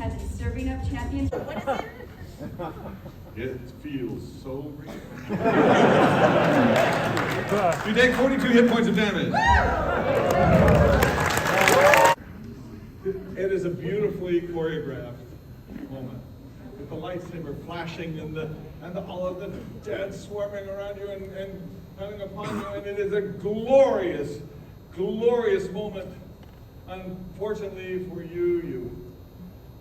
has been serving up champions. What is it? It feels so real. You take 42 hit points of damage. It is a beautifully choreographed moment, with the lightsaber flashing and all of the dead swarming around you and coming upon you, and it is a glorious, glorious moment. Unfortunately for you, you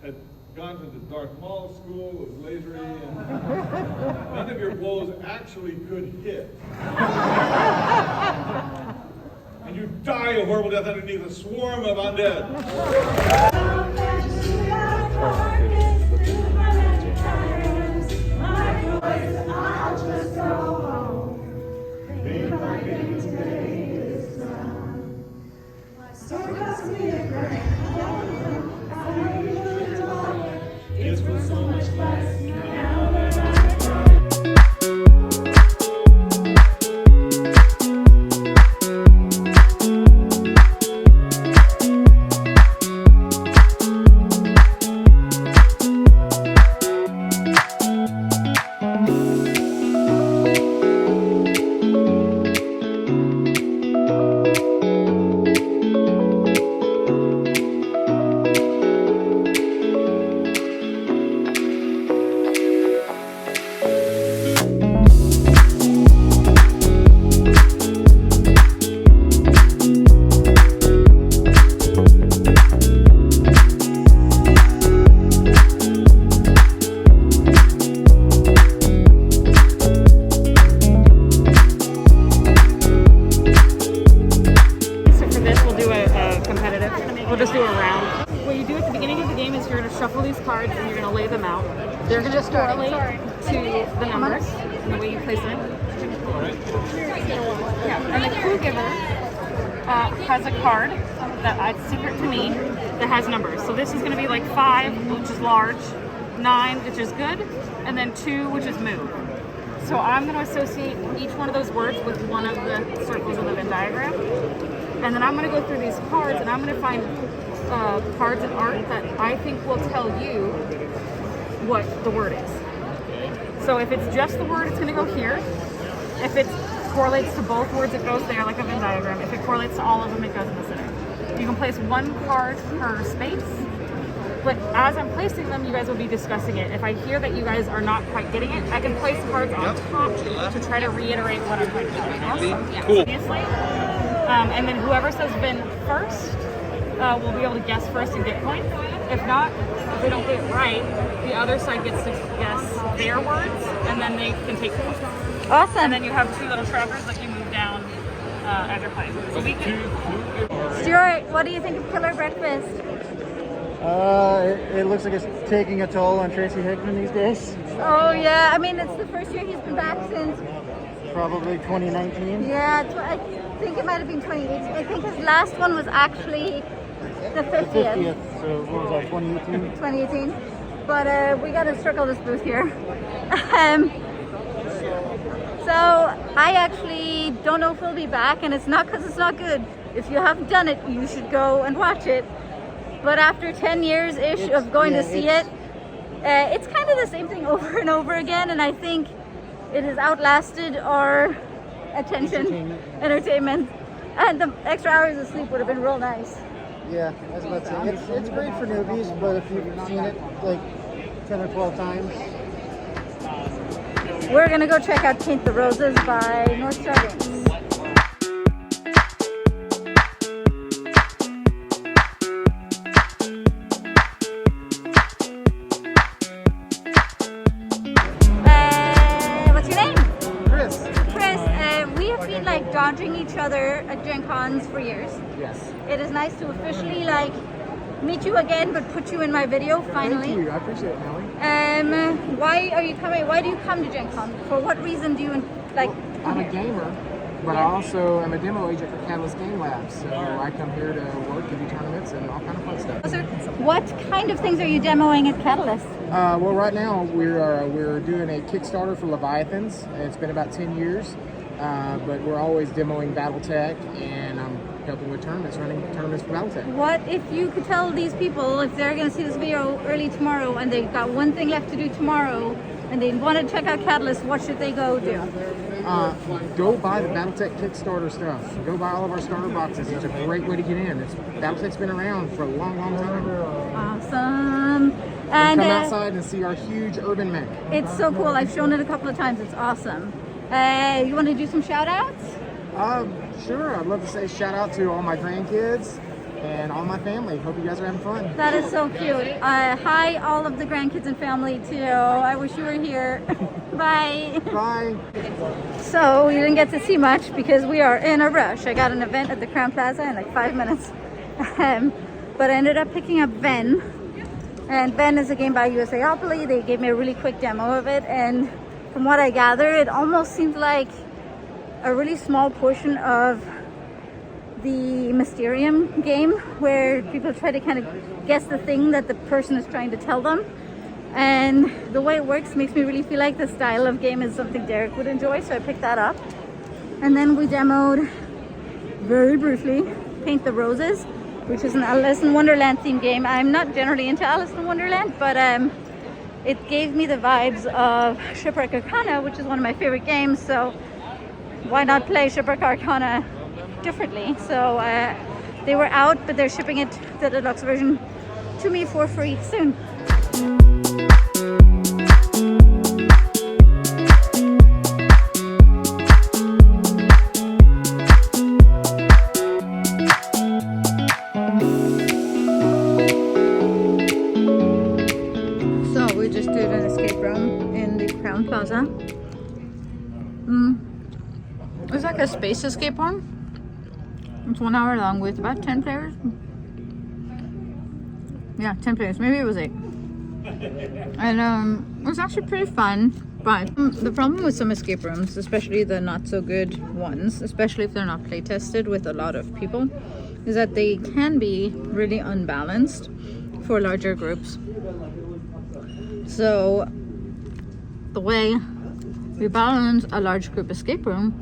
had gone to the Darth Maul school of lasery, and none of your blows actually could hit. And you die a horrible death underneath a swarm of undead. It's for so much less now that We'll just do a round. What you do at the beginning of the game is you're going to shuffle these cards and you're going to lay them out. They're going to correlate to the numbers and the way you place them. Yeah, and the clue giver has a card that it's secret to me that has numbers. So this is going to be like 5, which is large, 9, which is good, and then 2, which is move. So I'm going to associate each one of those words with one of the circles in the Venn diagram. And then I'm going to go through these cards and I'm going to find cards and art that I think will tell you what the word is. So if it's just the word, it's going to go here. If it correlates to both words, it goes there like a Venn diagram. If it correlates to all of them, it goes in the center. You can place one card per space. But as I'm placing them, you guys will be discussing it. If I hear that you guys are not quite getting it, I can place cards on top to try to reiterate what I'm trying to do. Awesome. Yeah. Cool. Obviously. And then whoever says Vin first will be able to guess first and get points. If not, if they don't get it right, the other side gets to guess their words, and then they can take points. Awesome. And then you have 2 little trackers that you move down as you're playing. So we can... Stuart, what do you think of Killer Breakfast? It looks like it's taking a toll on Tracy Hickman these days. Oh yeah, I mean it's the first year he's been back since Probably 2019. Yeah, I think it might have been 2018. I think his last one was actually the 50th. The 50th, so what was that, 2018? 2018. But we got to circle this booth here. So I actually don't know if he'll be back, and it's not because it's not good. If you haven't done it, you should go and watch it. But after 10 years-ish of going to see it, it's kind of the same thing over and over again, and I think it has outlasted our entertainment. And the extra hours of sleep would have been real nice. Yeah, I was about to say, it's great for newbies, but if you've seen it like 10 or 12 times. We're gonna go check out Paint the Roses by North Star Games. What's your name? Chris. Chris, we have been like dodging each other at Gen Cons for years. Yes. It is nice to officially like meet you again, but put you in my video finally. Thank you. I appreciate it, Nelly. Why are you coming? Why do you come to Gen Con? For what reason do you like? Well, I'm a gamer, but I also am a demo agent for Catalyst Game Labs. So I come here to work and do tournaments and all kind of fun stuff. What kind of things are you demoing at Catalyst? Well, right now we're doing a Kickstarter for Leviathans. It's been about 10 years, but we're always demoing BattleTech, and I'm helping with tournaments, running tournaments for Battletech. What if you could tell these people, if they're going to see this video early tomorrow and they've got one thing left to do tomorrow and they want to check out Catalyst, what should they go do? Go buy the Battletech Kickstarter stuff. Go buy all of our starter boxes. It's a great way to get in. Battletech's been around for a long, long time. Awesome. And come outside and see our huge urban mech. It's so cool. I've shown it a couple of times. It's awesome. You want to do some shout outs? Sure. I'd love to say shout out to all my grandkids and all my family. Hope you guys are having fun. That is so cute. Hi, all of the grandkids and family too. I wish you were here. Bye. Bye. So we didn't get to see much because we are in a rush. I got an event at the Crown Plaza in like 5 minutes. But I ended up picking up Ven. And Ven is a game by USAopoly. They gave me a really quick demo of it. And from what I gathered, it almost seemed like a really small portion of the Mysterium game where people try to kind of guess the thing that the person is trying to tell them. And the way it works makes me really feel like the style of game is something Derek would enjoy, so I picked that up. And then we demoed, very briefly, Paint the Roses, which is an Alice in Wonderland themed game. I'm not generally into Alice in Wonderland, but it gave me the vibes of Shipwreck Arcana, which is one of my favorite games, so why not play Shipwreck Arcana differently? So they were out, but they're shipping it, the deluxe version, to me for free soon. So we just did an escape room in the Crown Plaza. It's like a space escape room. It's 1 hour long with about 10 players. Yeah, 10 players. Maybe it was 8. And it was actually pretty fun. But the problem with some escape rooms, especially the not so good ones, especially if they're not play tested with a lot of people, is that they can be really unbalanced for larger groups. So the way we balance a large group escape room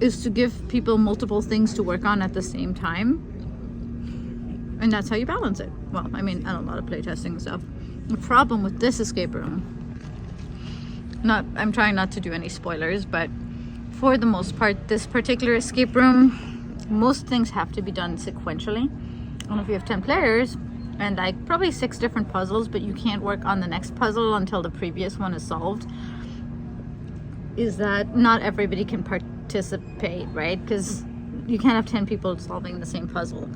is to give people multiple things to work on at the same time, and that's how you balance it. Well, I mean, and a lot of playtesting and stuff. The problem with this escape room, I'm trying not to do any spoilers, but for the most part, this particular escape room, most things have to be done sequentially. And if you have 10 players and like probably 6 different puzzles, but you can't work on the next puzzle until the previous one is solved, is that not everybody can participate, right? Because you can't have 10 people solving the same puzzle.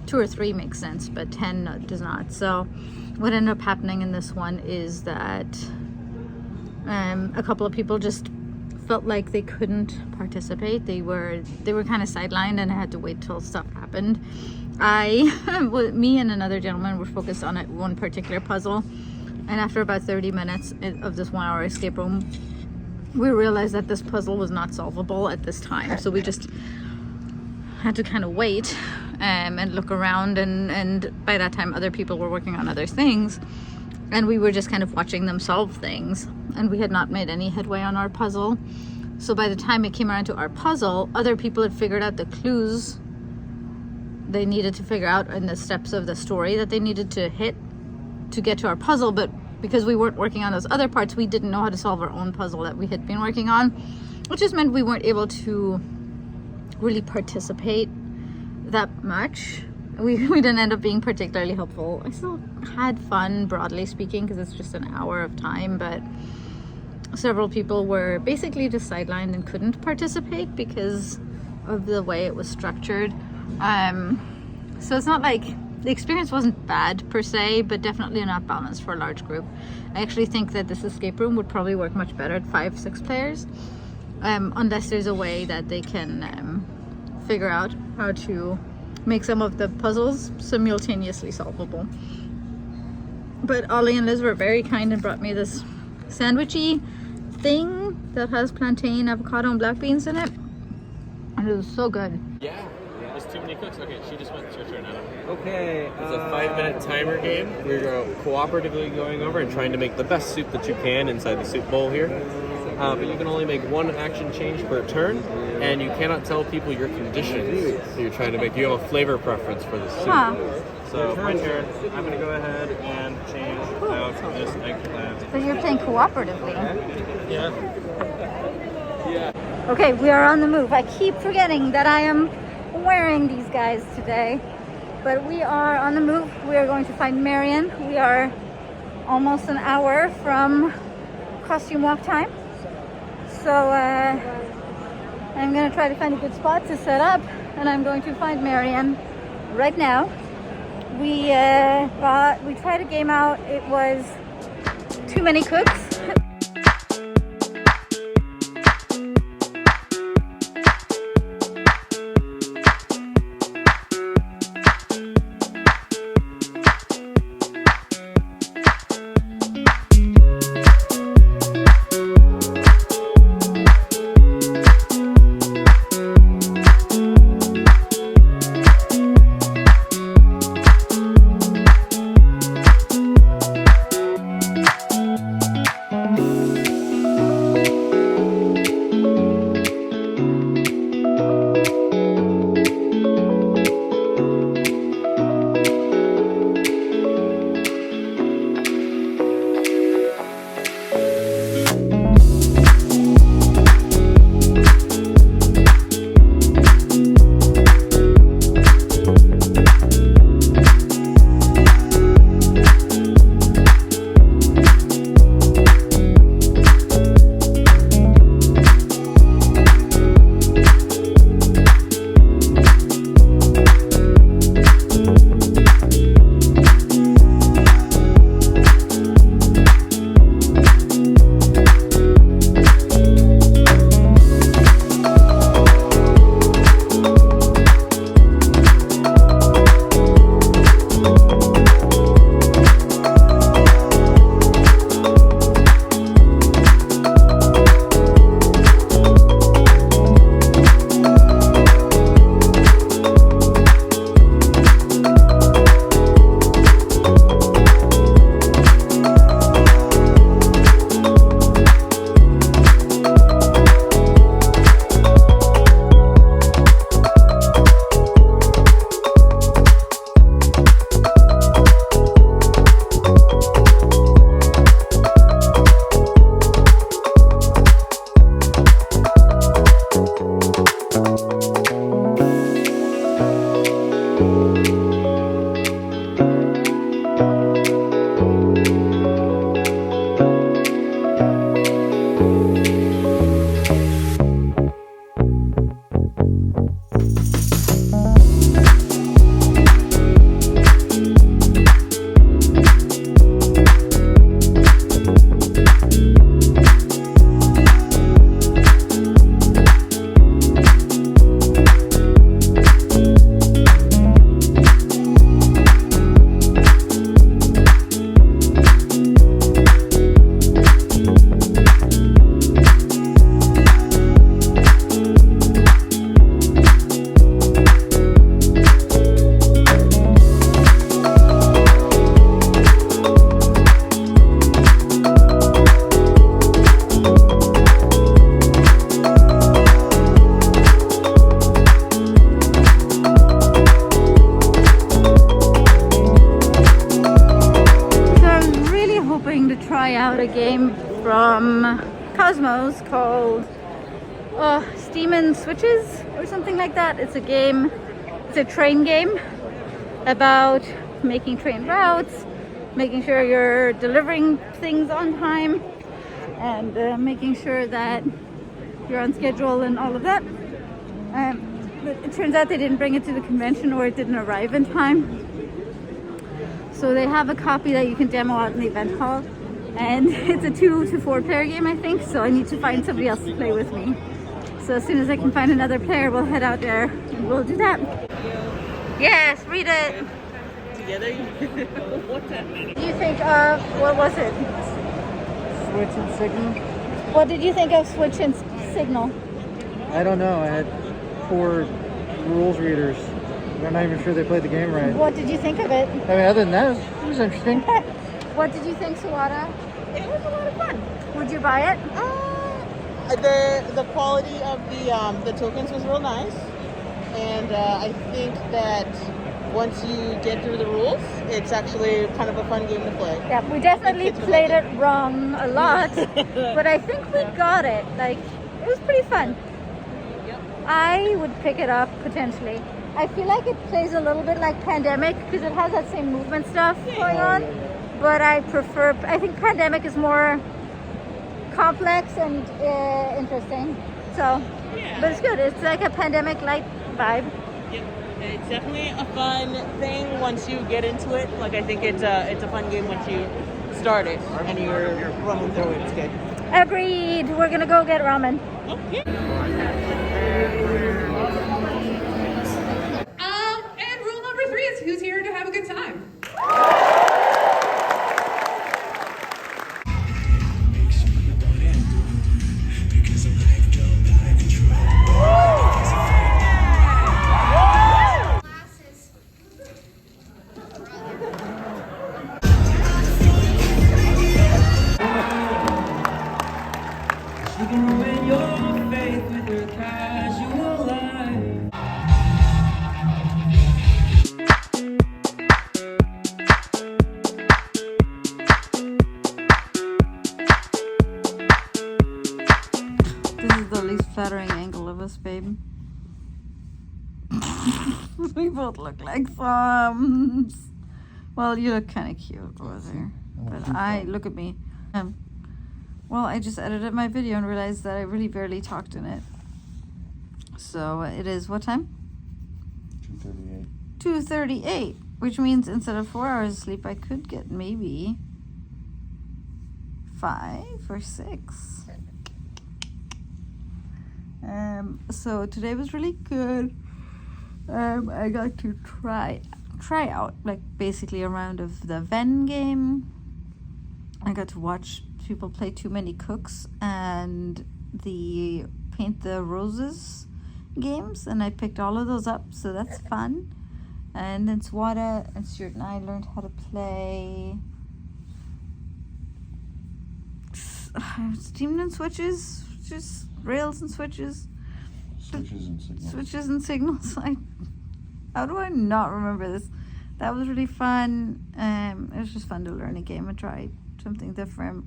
2 or 3 makes sense, but 10 does not. So what ended up happening in this one is that a couple of people just felt like they couldn't participate. They were kind of sidelined, and I had to wait till stuff happened. Me and another gentleman were focused on one particular puzzle, and after about 30 minutes of this 1 hour escape room, we realized that this puzzle was not solvable at this time. So we just had to kind of wait and look around, and by that time other people were working on other things, and we were just kind of watching them solve things, and we had not made any headway on our puzzle. So by the time it came around to our puzzle, other people had figured out the clues they needed to figure out in the steps of the story that they needed to hit to get to our puzzle, but because we weren't working on those other parts, we didn't know how to solve our own puzzle that we had been working on, which just meant we weren't able to really participate that much. We didn't end up being particularly helpful. I still had fun, broadly speaking, because it's just an hour of time, but several people were basically just sidelined and couldn't participate because of the way it was structured. So it's not like the experience wasn't bad per se, but definitely not balanced for a large group. I actually think that this escape room would probably work much better at 5-6 players, unless there's a way that they can figure out how to make some of the puzzles simultaneously solvable. But Ollie and Liz were very kind and brought me this sandwichy thing that has plantain, avocado, and black beans in it, and it was so good. Yeah. There's too many cooks. Okay, she just went to her turn now. Okay. It's a 5-minute timer game. We're cooperatively going over and trying to make the best soup that you can inside the soup bowl here. but you can only make one action change per turn, and you cannot tell people your conditions that you're trying to make. You have a flavor preference for the soup. Huh. So my turn, I'm going to go ahead and change out this eggplant. So you're playing cooperatively. Yeah. Okay, we are on the move. I keep forgetting that I am wearing these guys today. But we are on the move. We are going to find Marion. We are almost an hour from costume walk time. So I'm going to try to find a good spot to set up. And I'm going to find Marion right now. We tried a game out. It was too many cooks. A game from Cosmos called Steam and Switches or something like that. It's a game, it's a train game about making train routes, making sure you're delivering things on time, and making sure that you're on schedule and all of that. But it turns out they didn't bring it to the convention, or it didn't arrive in time. So they have a copy that you can demo out in the event hall. And it's a 2 to 4 player game, I think, so I need to find somebody else to play with me. So as soon as I can find another player, we'll head out there and we'll do that. Yes, read it. Together? What's that mean? What do you think of, what was it? Switch and Signal? What did you think of Switch and Signal? I don't know. I had 4 rules readers. I'm not even sure they played the game right. What did you think of it? I mean, other than that, it was interesting. What did you think, Sawada? It was a lot of fun. Would you buy it? The quality of the tokens was real nice, and I think that once you get through the rules, it's actually kind of a fun game to play. Yeah, we definitely played it wrong a lot, but I think we got it. Like, it was pretty fun. Yep. I would pick it up potentially. I feel like it plays a little bit like Pandemic because it has that same movement stuff going on. But I think Pandemic is more complex and interesting. So, but it's good. It's like a Pandemic light vibe. Yep. It's definitely a fun thing once you get into it. Like, I think it's a fun game once you start it and you're running through it. It's good. Agreed. We're gonna go get ramen. Okay. And rule number 3 is who's here to have a good time. This is the least flattering angle of us, babe. We both look like thumbs. Well, you look kind of cute over there. But look at me. Well, I just edited my video and realized that I really barely talked in it. So it is what time? 2:38. 2:38, which means instead of 4 hours of sleep, I could get maybe 5 or 6. So today was really good. I got to try out like basically a round of the Venn game. I got to watch people play Too Many Cooks and the Paint the Roses games, and I picked all of those up, so that's fun. And then Swada and Stuart and I learned how to play Steamed and Switches, just rails and switches. Switches and signals. Switches and signals. How do I not remember this? That was really fun. It was just fun to learn a game and try something different.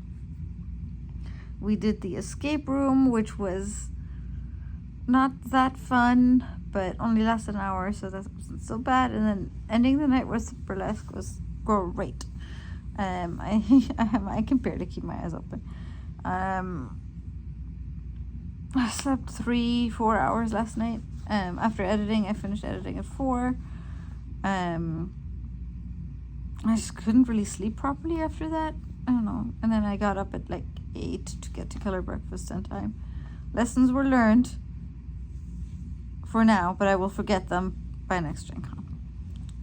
We did the escape room, which was not that fun, but only lasted an hour, so that wasn't so bad. And then ending the night with burlesque was great. I can barely keep my eyes open. I slept 3-4 hours last night. After editing, I finished editing at 4. I just couldn't really sleep properly after that. I don't know. And then I got up at like 8 to get to color breakfast on time. Lessons were learned for now, but I will forget them by next Gen Con.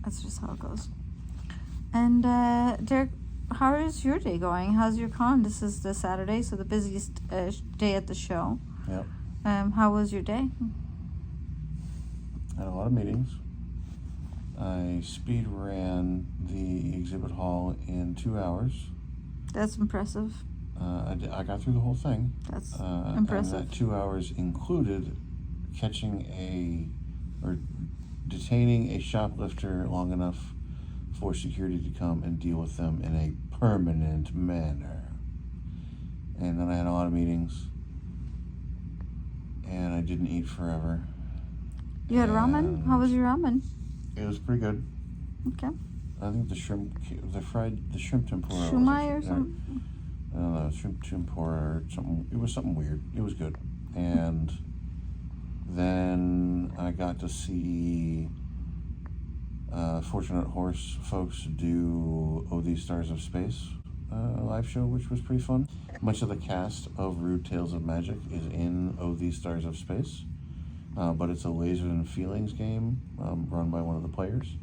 That's just how it goes. And Derek, how is your day going? How's your con? This is the Saturday, so the busiest day at the show. Yep. How was your day? Had a lot of meetings. I speed ran the exhibit hall in 2 hours. That's impressive. I got through the whole thing. That's And impressive. that 2 hours included detaining a shoplifter long enough for security to come and deal with them in a permanent manner. And then I had a lot of meetings. And I didn't eat forever. You had ramen? And How was your ramen? It was pretty good. Okay. I think the shrimp tempura. Shumai or something? I don't know, shrimp tempura or something. It was something weird. It was good. And then I got to see Fortunate Horse folks do Oh These Stars of Space live show, which was pretty fun. Much of the cast of Rude Tales of Magic is in Oh These Stars of Space, but it's a Lasers and Feelings game run by one of the players.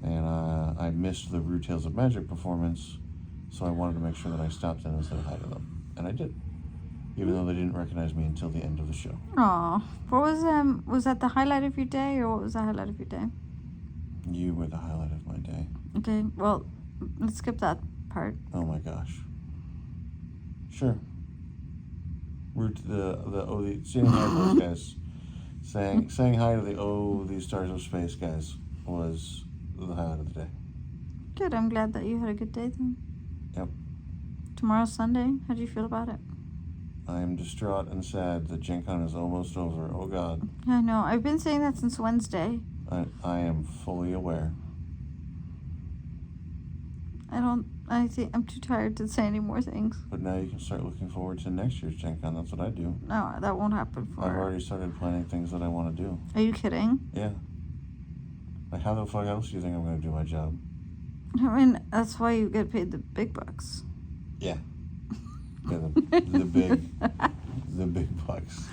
And I missed the Rude Tales of Magic performance, so I wanted to make sure that I stopped in and said hi to them. And I did, even though they didn't recognize me until the end of the show. Aw. What was that the highlight of your day, or what was the highlight of your day? You were the highlight of my day. Okay, well, let's skip that part. Oh my gosh. Sure. saying hi to those guys, saying hi to the these stars of space guys was the highlight of the day. Good. I'm glad that you had a good day then. Yep. Tomorrow's Sunday. How do you feel about it? I am distraught and sad that Gen Con is almost over. Oh God. I know. I've been saying that since Wednesday. I am fully aware. I think I'm too tired to say any more things. But now you can start looking forward to next year's Gen Con. That's what I do. No, that won't happen for. I've already started planning things that I want to do. Are you kidding? Yeah. Like, how the fuck else do you think I'm going to do my job? I mean, that's why you get paid the big bucks. Yeah. Yeah, the big bucks.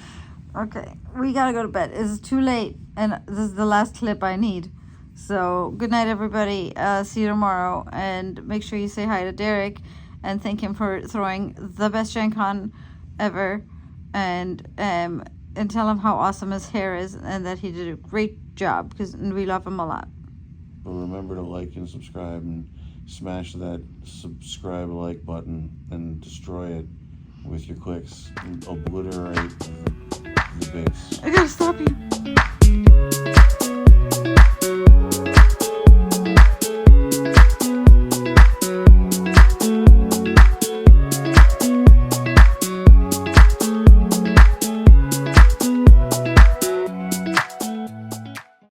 Okay, we gotta go to bed. It's too late, and this is the last clip I need. So, good night, everybody. See you tomorrow, and make sure you say hi to Derek, and thank him for throwing the best Gen Con ever, and tell him how awesome his hair is, and that he did a great job, because we love him a lot. But remember to like and subscribe, and smash that subscribe like button, and destroy it with your clicks, and obliterate the base. I gotta stop you.